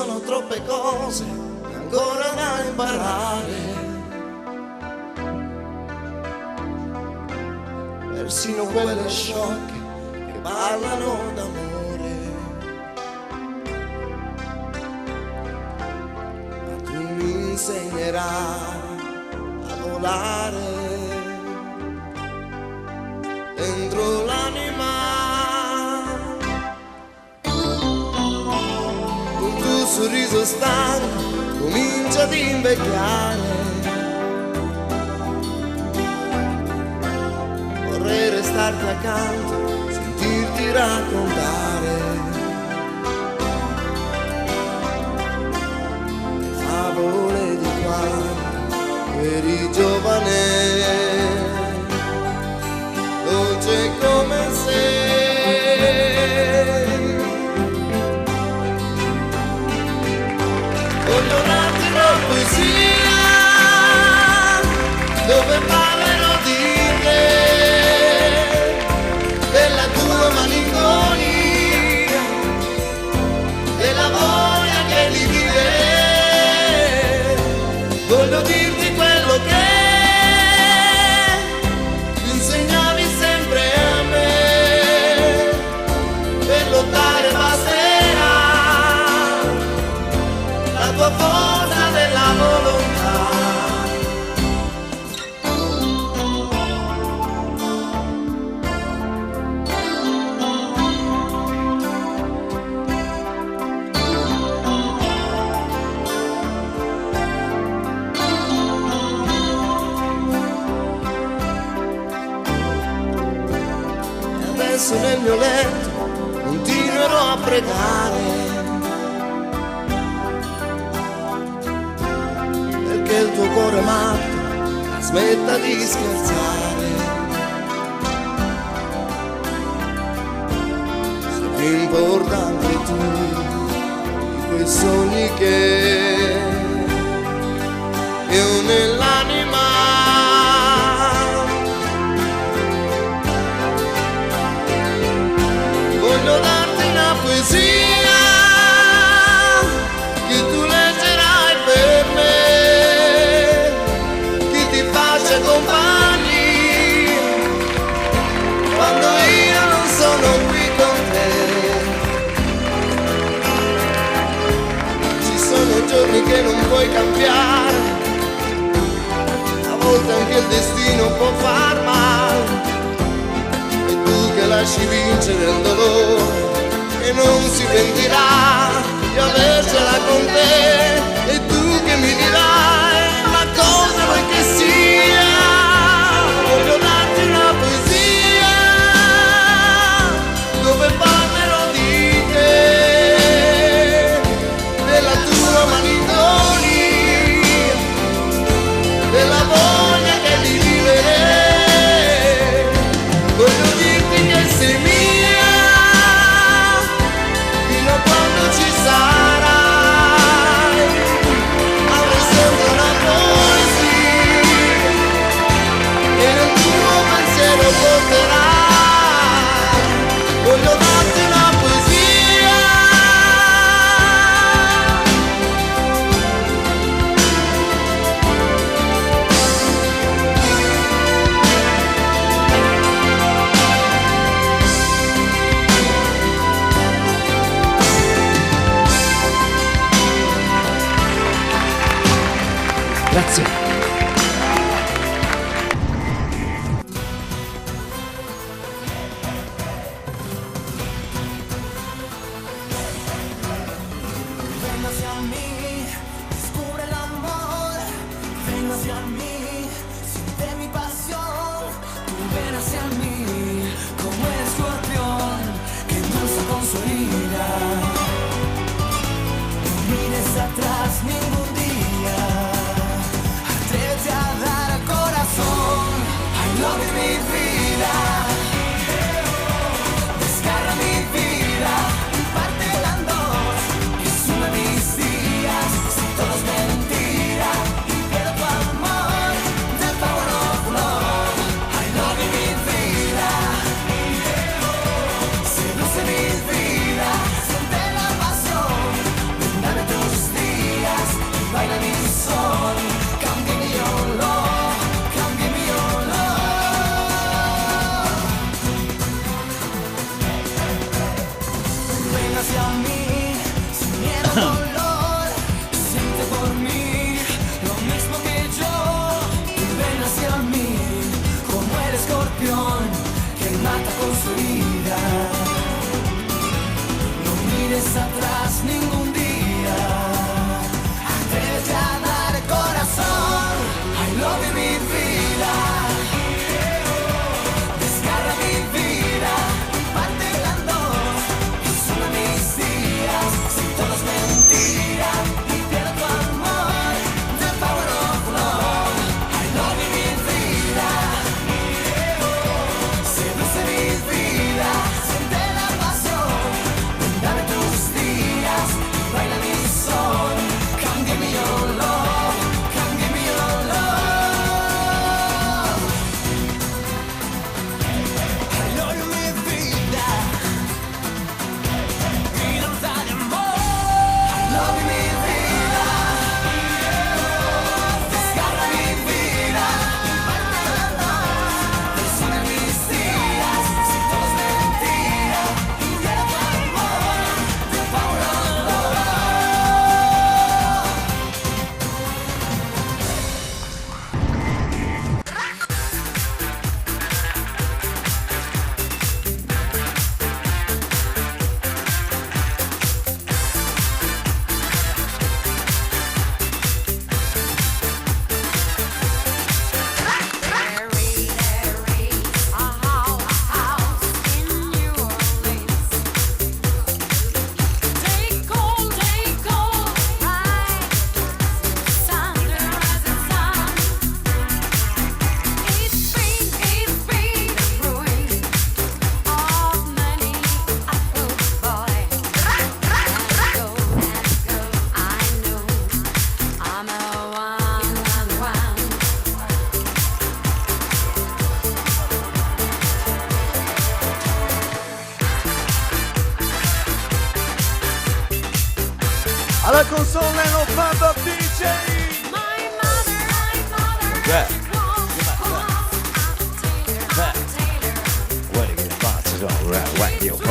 sono troppe cose ancora da imparare, persino quelle sciocche che parlano d'amore. Ma tu mi insegnerai a volare dentro l'anima, un tuo sorriso stanco comincia ad invecchiare. Vorrei restarti accanto, sentirti raccontare favole di quando eri giovane, dolce come sei. Voglio darti una poesia dove parlerò di te, della tua malinconia, della voglia che di vivere. Voglio dirti quello che mi insegnavi sempre a me, per lottare basterà la tua forza della volontà. Adesso nel mio letto continuerò a pregare, perché il tuo cuore matto smetta di scherzare. Sei più importante tu di quei sogni che ho nell'anima. Voglio darti una poesia che tu leggerai per me, che ti faccia compagni quando io non sono qui con te. Ci sono giorni che non puoi cambiare, a volte anche il destino può far male, che lasci vincere il dolore e non si pentirà di avercela con te. E tu che mi dirai ma cosa vuoi che sia? Voglio darti una poesia dove parlerò di te, della tua malinconia, della voglia che di vivere. Voglio dirti che sei mia fino a quando ci sarai. Avrai sempre una poesia che nel tuo pensiero porterai. Voglio darti una poesia. Grazie. Ven hacia mí, descubre el amor. Ven hacia mí, siente mi pasión. Tú ven hacia mí, como el escorpión que endulza con su herida. No mires atrás ningún día. Atrévete a dar al corazón. I love you, mi vida. Desgarra mi vida y pártela en dos. Y sube mis días, si todo es mentira y pierdo tu amor.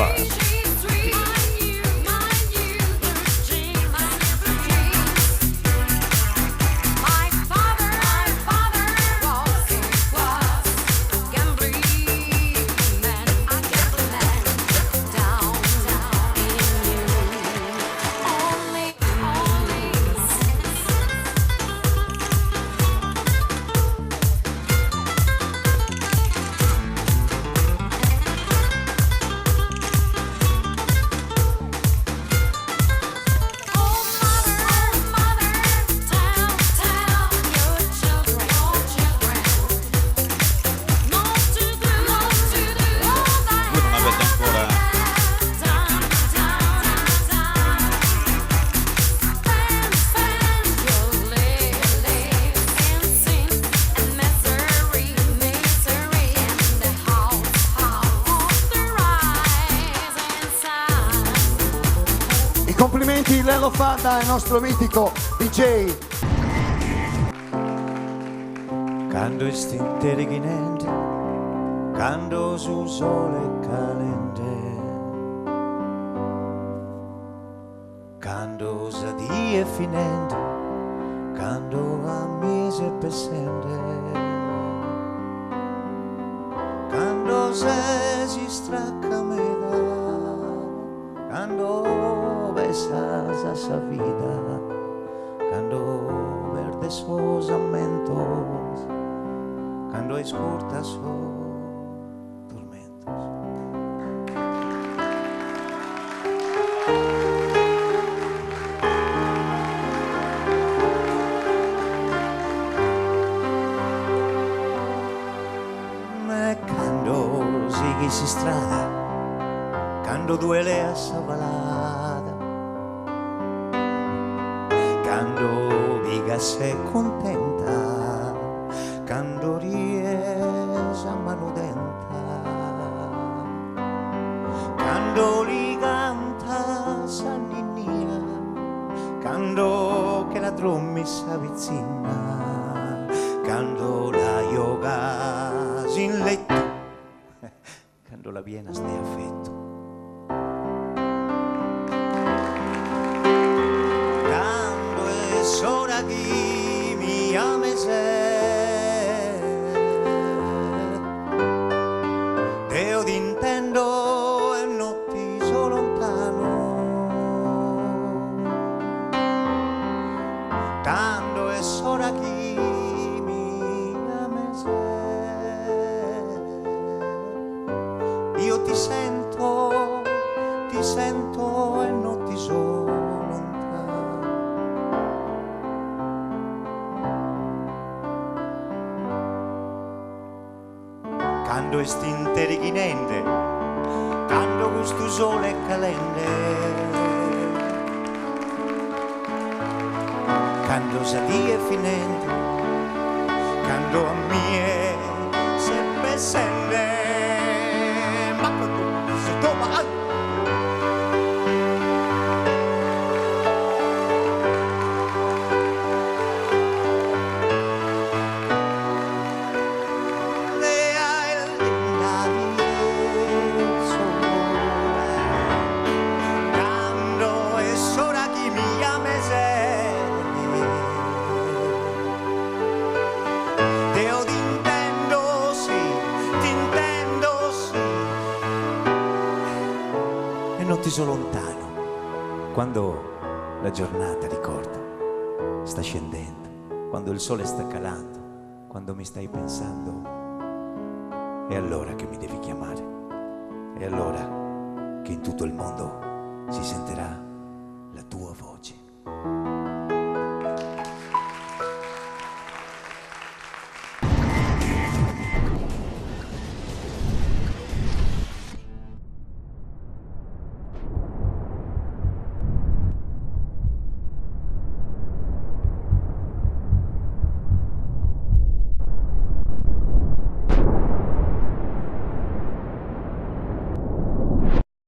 Universe. Complimenti Lello Fadda, il nostro mitico DJ. Quando istinti riginente, quando sul sole calente, quando sadi è finente, quando a mese pesende, quando se si stracca meda, quando besa sa vida, quando verde sosamentos, quando escutas tormentos. Quando si strada, quando duele a sa balada, quando diga se contenta, quando riesce a manudenta, quando li canta sa ninnia, quando che la drum si avvicina, quando la yoga si in letto, quando la viena stia affetto. Quando è sola chi mi ama se Deo d'intendo e notti so lontano, quando è sola chi mi ama se io ti sento e non ti so lontano. Quando è stinte righinente, quando questo sole è calente, quando sa di è finente, quando a mie sempre sende, ma quando si toma ti so lontano, quando la giornata ricorda sta scendendo, quando il sole sta calando, quando mi stai pensando, è allora che mi devi chiamare, è allora che in tutto il mondo si sentirà